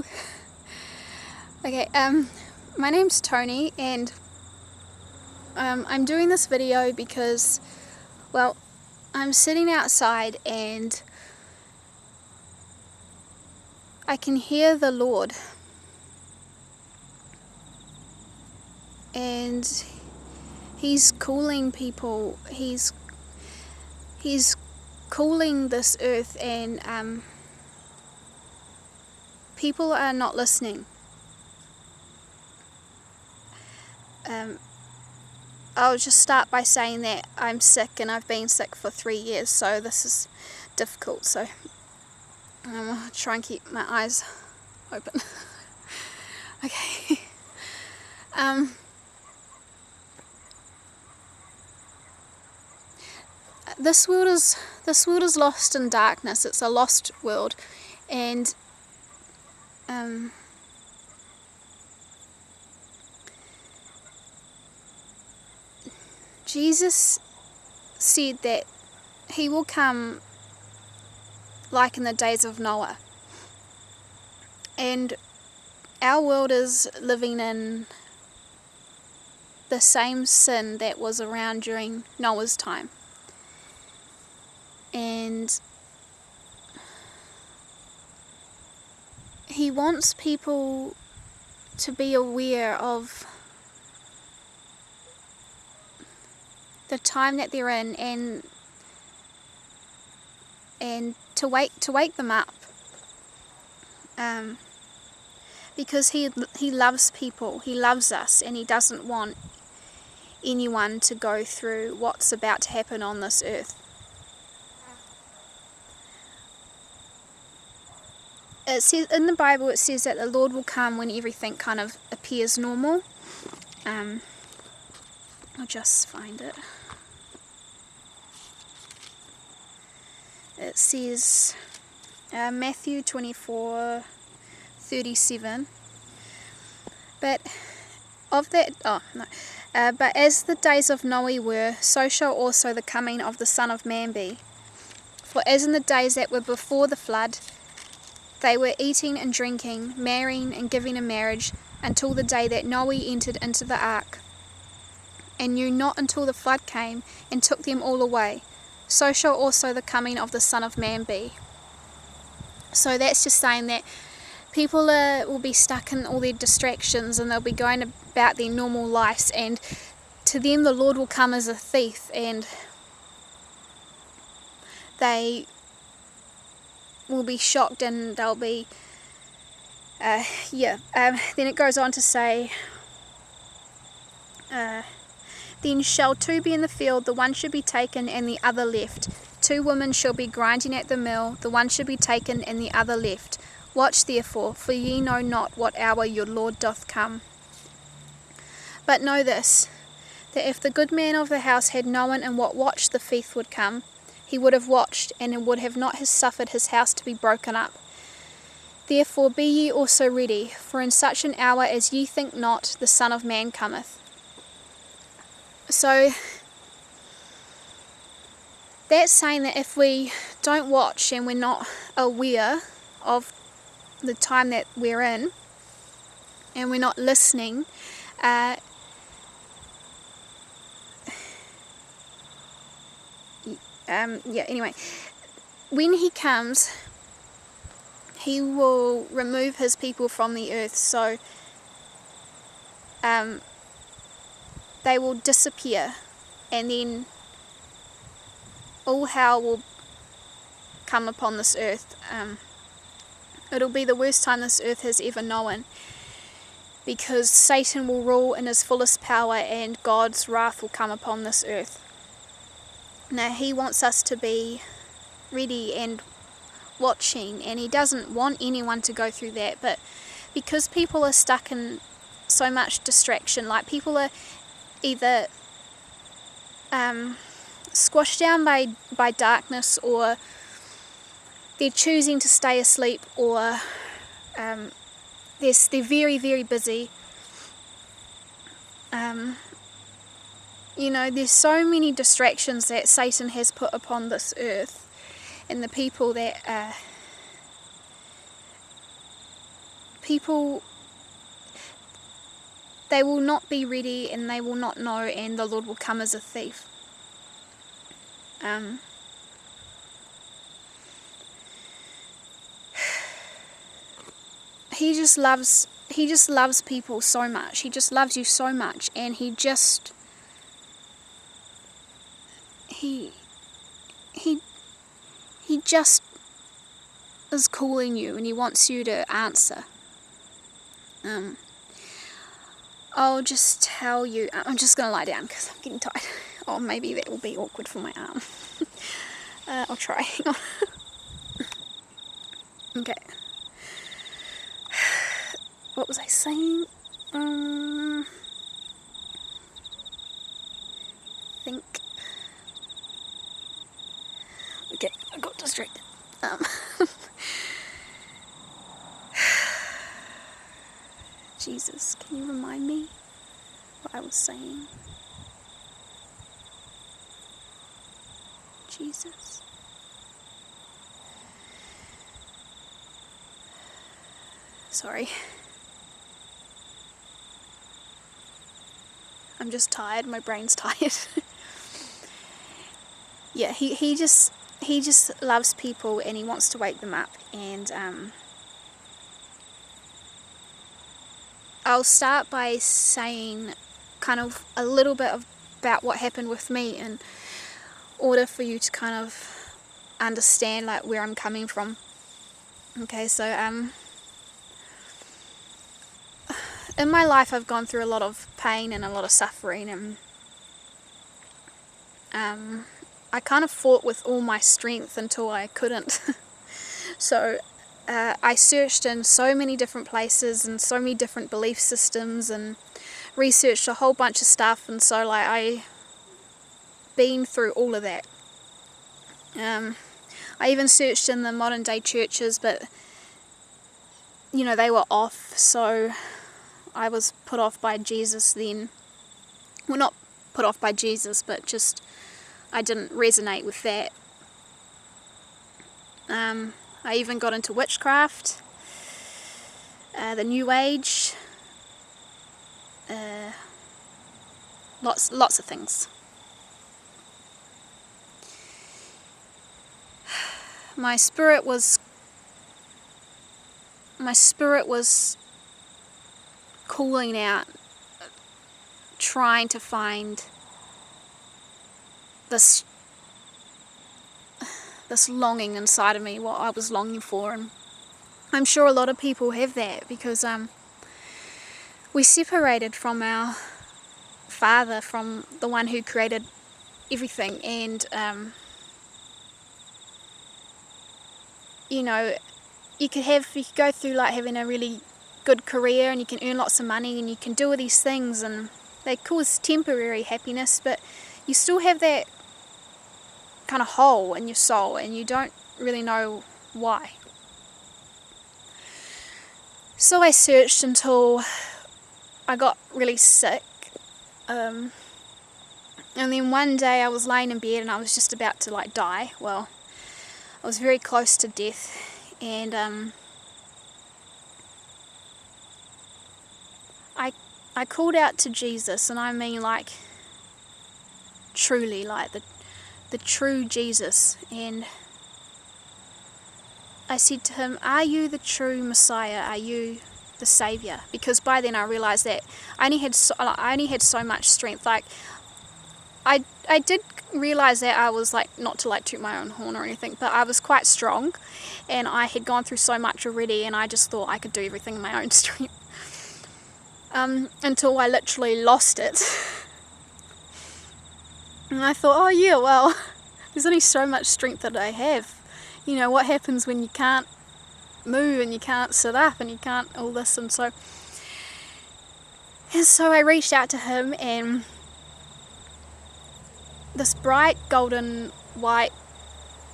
Hello. Okay, my name's Tony, and I'm doing this video because, well, I'm sitting outside and I can hear the Lord, and He's calling people. He's calling this earth, and people are not listening. I'll just start by saying that I'm sick, and I've been sick for 3 years, so this is difficult. So I'll try and keep my eyes open. Okay. This world is lost in darkness. It's a lost world, and Jesus said that He will come like in the days of Noah, and our world is living in the same sin that was around during Noah's time. And He wants people to be aware of the time that they're in, and to wake them up, because he loves people, He loves us, and He doesn't want anyone to go through what's about to happen on this earth. It says in the Bible, it says that the Lord will come when everything kind of appears normal. I'll just find it. It says Matthew 24:37. But as the days of Noah were, so shall also the coming of the Son of Man be. For as in the days that were before the flood, they were eating and drinking, marrying and giving in marriage, until the day that Noah entered into the ark, and knew not until the flood came and took them all away. So shall also the coming of the Son of Man be. So that's just saying that people will be stuck in all their distractions, and they'll be going about their normal lives, and to them the Lord will come as a thief, and they will be shocked, and they'll be then it goes on to say, then shall two be in the field, the one should be taken and the other left. 2 women shall be grinding at the mill, the one should be taken and the other left. Watch therefore, for ye know not what hour your Lord doth come. But know this, that if the good man of the house had known in what watch the thief would come, he would have watched, and would have not suffered his house to be broken up. Therefore be ye also ready, for in such an hour as ye think not, the Son of Man cometh. So that's saying that if we don't watch, and we're not aware of the time that we're in, and we're not listening, anyway, when He comes, He will remove His people from the earth, so they will disappear, and then all hell will come upon this earth. It'll be the worst time this earth has ever known, because Satan will rule in his fullest power, and God's wrath will come upon this earth. Now He wants us to be ready and watching, and He doesn't want anyone to go through that, but because people are stuck in so much distraction, like people are either squashed down by darkness, or they're choosing to stay asleep, or they're very, very busy. There's so many distractions that Satan has put upon this earth, and the people that people, they will not be ready and they will not know, and the Lord will come as a thief. He just loves people so much. He just loves you so much, and he just is calling you, and he wants you to answer. I'll just tell you, I'm just going to lie down because I'm getting tired. Oh, maybe that will be awkward for my arm. I'll try. Hang on. Okay. What was I saying? Think. Okay, I got distracted. Jesus, can you remind me what I was saying? Jesus. Sorry. I'm just tired. My brain's tired. Yeah, he just loves people, and he wants to wake them up. And I'll start by saying kind of a little bit about what happened with me, in order for you to kind of understand like where I'm coming from. Okay, so in my life I've gone through a lot of pain and a lot of suffering, and I kind of fought with all my strength until I couldn't. So I searched in so many different places and so many different belief systems and researched a whole bunch of stuff, and so like I been through all of that. I even searched in the modern day churches, but you know, they were off, so I was put off by Jesus then. Well, not put off by Jesus, but just I didn't resonate with that. I even got into witchcraft, the New Age, lots of things. My spirit was calling out, trying to find this longing inside of me, what I was longing for. And I'm sure a lot of people have that, because we separated from our Father, from the one who created everything. And you know, you could go through like having a really good career, and you can earn lots of money, and you can do all these things, and they cause temporary happiness, but you still have that kind of hole in your soul, and you don't really know why. So I searched until I got really sick, and then one day I was laying in bed and I was just about to like die. Well, I was very close to death, and I called out to Jesus, and I mean like truly, like the true Jesus, and I said to him, "Are you the true Messiah? Are you the Saviour?" Because by then I realised that I only had so much strength. Like I did realise that I was like, not to like toot my own horn or anything, but I was quite strong, and I had gone through so much already, and I just thought I could do everything in my own strength. Until I literally lost it. And I thought, oh yeah, well, there's only so much strength that I have. You know, what happens when you can't move, and you can't sit up, and you can't all this, and so I reached out to him, and this bright golden white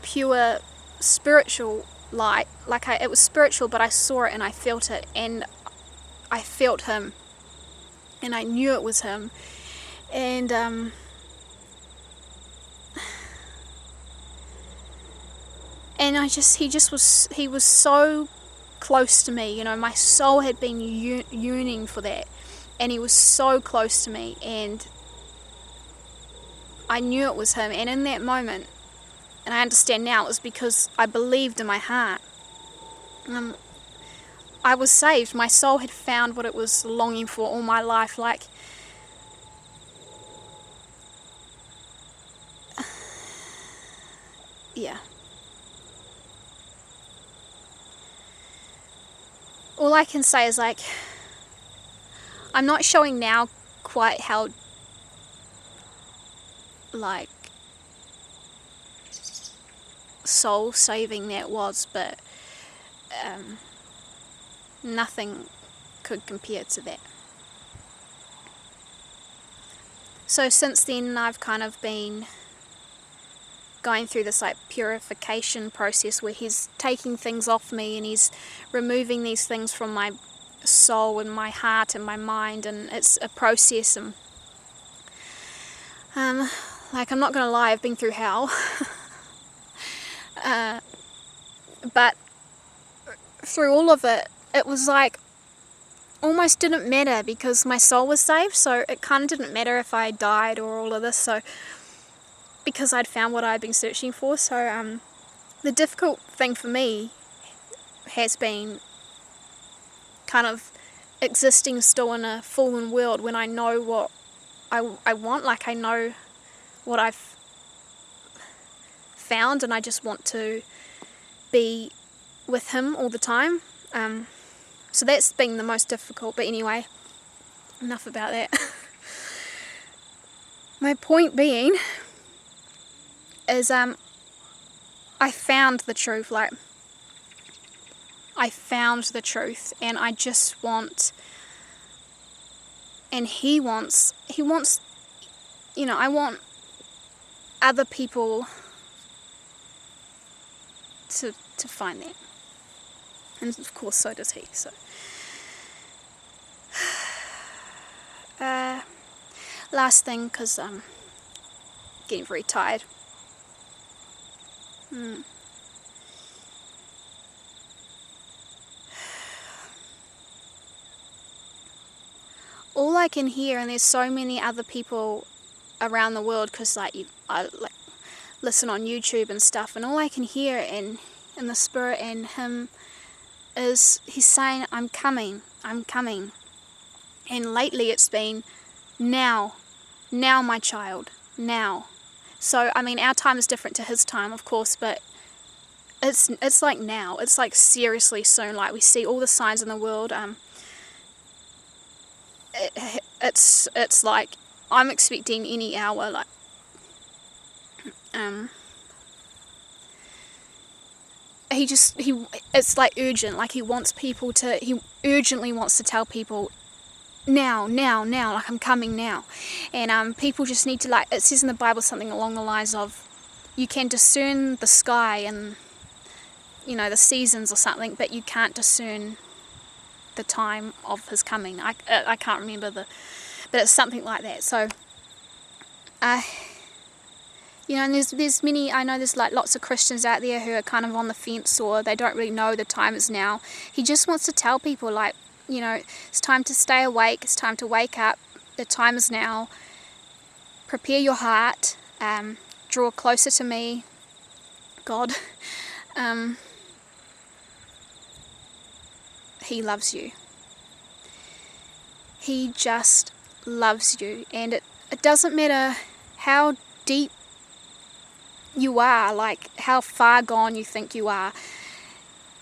pure spiritual light, like it was spiritual, but I saw it and I felt it, and I felt him, and I knew it was him. And he was so close to me. My soul had been yearning for that, and he was so close to me, and I knew it was him. And in that moment, and I understand now, it was because I believed in my heart. I was saved. My soul had found what it was longing for all my life. Yeah. All I can say is, I'm not showing now quite how, soul saving that was, but nothing could compare to that. So since then, I've kind of been going through this purification process where he's taking things off me, and he's removing these things from my soul and my heart and my mind, and it's a process. And I'm not gonna lie, I've been through hell. But through all of it, it was almost didn't matter, because my soul was saved, so it kind of didn't matter if I died or all of this, so because I'd found what I'd been searching for. So the difficult thing for me has been kind of existing still in a fallen world when I know what I want. I know what I've found, and I just want to be with him all the time. So that's been the most difficult. But anyway, enough about that. My point being is I found the truth. I found the truth, and I just want, and he wants, I want other people to find that. And of course so does he. So last thing, because I'm getting very tired. All I can hear, and there's so many other people around the world, because I listen on YouTube and stuff, and all I can hear in the spirit and him is he's saying, I'm coming. And lately it's been, now my child, now. So our time is different to his time, of course, but it's now. It's seriously soon. We see all the signs in the world. It's I'm expecting any hour. It's urgent. He wants people to. He urgently wants to tell people, now. I'm coming now, and people just need to It says in the Bible something along the lines of, you can discern the sky and the seasons or something, but you can't discern the time of his coming. I can't remember but it's something like that. So and there's many, I know there's lots of Christians out there who are kind of on the fence, or they don't really know the time is now. He just wants to tell people it's time to stay awake, it's time to wake up, the time is now, prepare your heart, draw closer to me, God. He loves you. He just loves you, and it doesn't matter how deep you are, how far gone you think you are.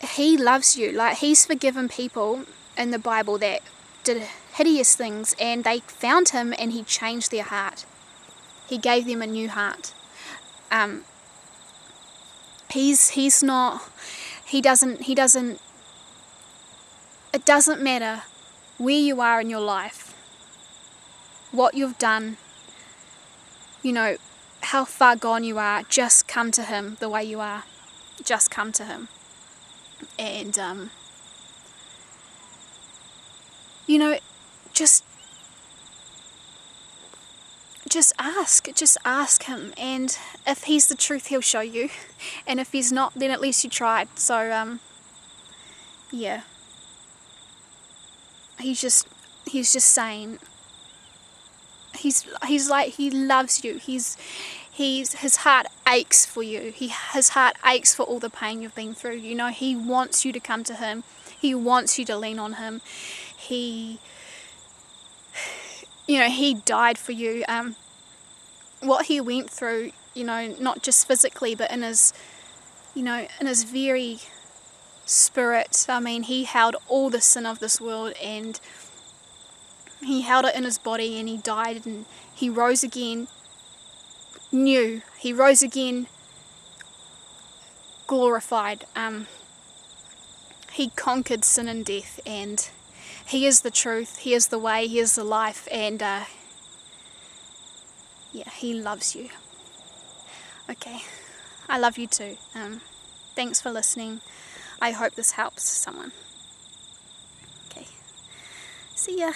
He loves you. He's forgiven people in the Bible that did hideous things, and they found him, and he changed their heart. He gave them a new heart. He's not. He doesn't. It doesn't matter where you are in your life, what you've done, how far gone you are. Just come to him the way you are. Just come to him. And just ask him, and if he's the truth, he'll show you, and if he's not, then at least you tried. So yeah, he's just saying, he's like, he loves you. His heart aches for you. His heart aches for all the pain you've been through. You know, he wants you to come to him. He wants you to lean on him. He, you know, he died for you. What he went through, you know, not just physically, but in his, you know, in his very spirit. I mean, he held all the sin of this world, and he held it in his body, and he died, and he rose again new. He rose again glorified. He conquered sin and death, and he is the truth, he is the way, he is the life, and yeah, he loves you. Okay, I love you too. Thanks for listening. I hope this helps someone. Okay, see ya.